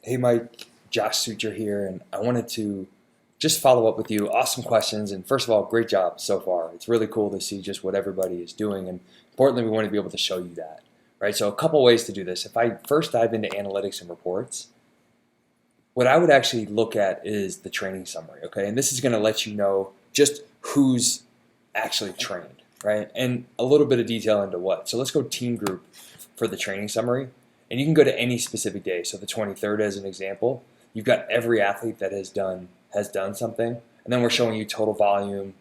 Hey Mike, Josh Suture here, and I wanted to just follow up with you. Awesome questions, and first of all, great job so far. It's really cool to see just what everybody is doing, and importantly, we want to be able to show you that, right? So, a couple ways to do this. If I first dive into analytics and reports, what I would actually look at is the training summary, okay? And this is going to let you know just who's actually trained, right? And a little bit of detail into what. So, let's go team group for the training summary. And you can go to any specific day. So the 23rd as an example, you've got every athlete that has done something, and then we're showing you total volume,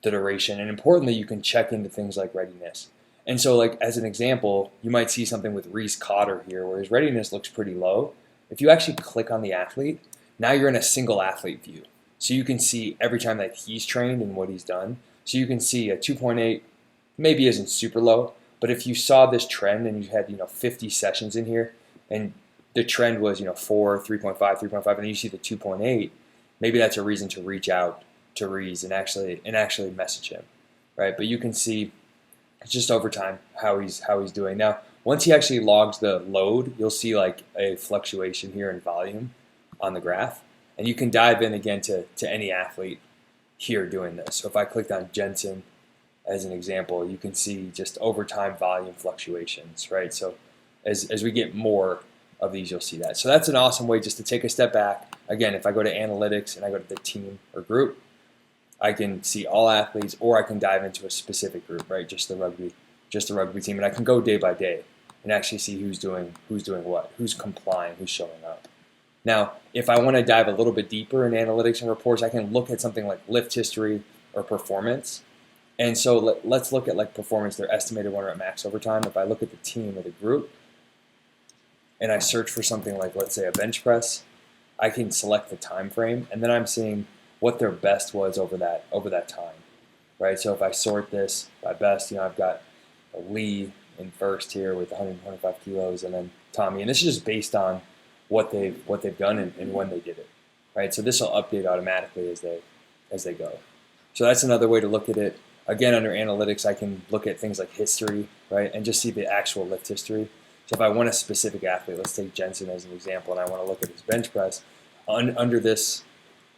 the duration, and importantly, you can check into things like readiness. And so, like as an example, you might see something with Reese Cotter here, where his readiness looks pretty low. If you actually click on the athlete, now you're in a single athlete view, so you can see every time that he's trained and what he's done. So you can see a 2.8 maybe isn't super low, but if you saw this trend and you had 50 sessions in here, and the trend was 4, 3.5, 3.5, and then you see the 2.8, maybe that's a reason to reach out to Reese and actually message him, right? But you can see just over time how he's doing. Now, once he actually logs the load, you'll see like a fluctuation here in volume on the graph, and you can dive in again to any athlete here doing this. So if I clicked on Jensen as an example, you can see just over time volume fluctuations, right? So as we get more of these, you'll see that. So that's an awesome way just to take a step back. Again, if I go to analytics and I go to the team or group, I can see all athletes, or I can dive into a specific group, right? Just the rugby team, and I can go day by day and actually see who's doing what, who's complying, who's showing up. Now, if I want to dive a little bit deeper in analytics and reports, I can look at something like lift history or performance. And so let's look at like performance, their estimated 1 rep max over time. If I look at the team or the group and I search for something like, let's say, a bench press, I can select the time frame, and then I'm seeing what their best was over that time, right? So if I sort this by best, I've got Lee in first here with 125 kilos, and then Tommy, and this is just based on what they've done and when they did it, right? So this will update automatically as they go. So that's another way to look at it. Again, under analytics, I can look at things like history, right, and just see the actual lift history. So if I want a specific athlete, let's take Jensen as an example, and I want to look at his bench press, under this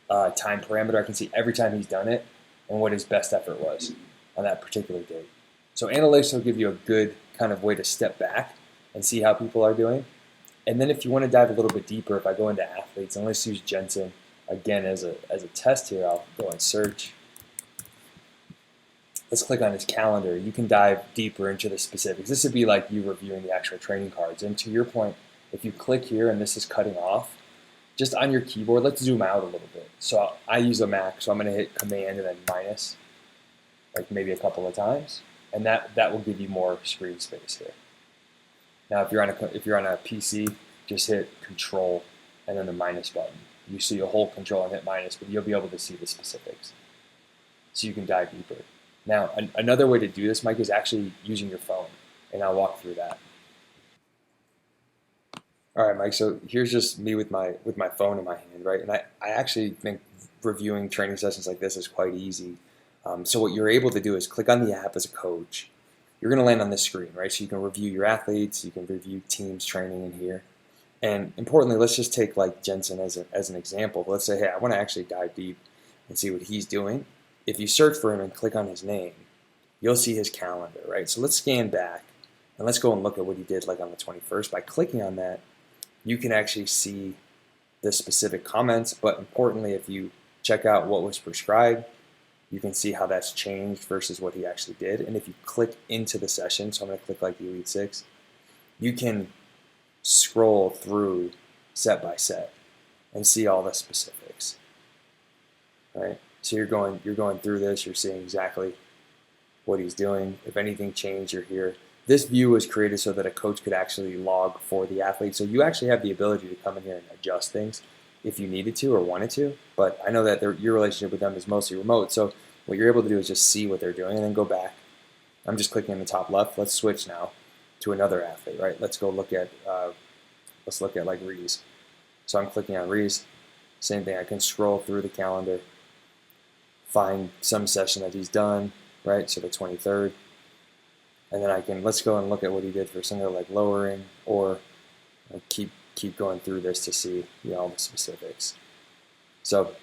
time parameter, I can see every time he's done it and what his best effort was on that particular date. So analytics will give you a good kind of way to step back and see how people are doing. And then if you want to dive a little bit deeper, if I go into athletes, and let's use Jensen again as a test here, I'll go and search. Let's click on his calendar. You can dive deeper into the specifics. This would be like you reviewing the actual training cards. And to your point, if you click here and this is cutting off, just on your keyboard, let's zoom out a little bit. So I use a Mac, so I'm going to hit Command and then minus, like maybe a couple of times, and that will give you more screen space here. Now, if you're on a PC, just hit Control and then the minus button. You see you'll hold Control and hit minus, but you'll be able to see the specifics, so you can dive deeper. Now, another way to do this, Mike, is actually using your phone, and I'll walk through that. All right, Mike. So here's just me with my phone in my hand, right? And I actually think reviewing training sessions like this is quite easy. So what you're able to do is click on the app as a coach. You're going to land on this screen, right? So you can review your athletes, you can review teams training in here, and importantly, let's just take like Jensen as an example. Let's say, hey, I want to actually dive deep and see what he's doing. If you search for him and click on his name, you'll see his calendar, right? So let's scan back and let's go and look at what he did like on the 21st. By clicking on that, you can actually see the specific comments, but importantly, if you check out what was prescribed, you can see how that's changed versus what he actually did. And if you click into the session, so I'm going to click like the Elite Six, you can scroll through set by set and see all the specifics, right? So you're going through this, you're seeing exactly what he's doing. If anything changed, you're here. This view was created so that a coach could actually log for the athlete. So you actually have the ability to come in here and adjust things if you needed to or wanted to. But I know that your relationship with them is mostly remote. So what you're able to do is just see what they're doing and then go back. I'm just clicking in the top left. Let's switch now to another athlete, right? Let's look at like Reese. So I'm clicking on Reese. Same thing. I can scroll through the calendar, find some session that he's done, right? So the 23rd. And then let's go and look at what he did for something like lowering or keep keep going through this to see all the specifics. So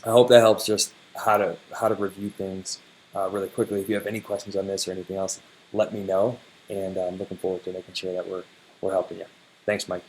I hope that helps just how to review things really quickly. If you have any questions on this or anything else, let me know, and I'm looking forward to making sure that we're helping you. Thanks, Mike.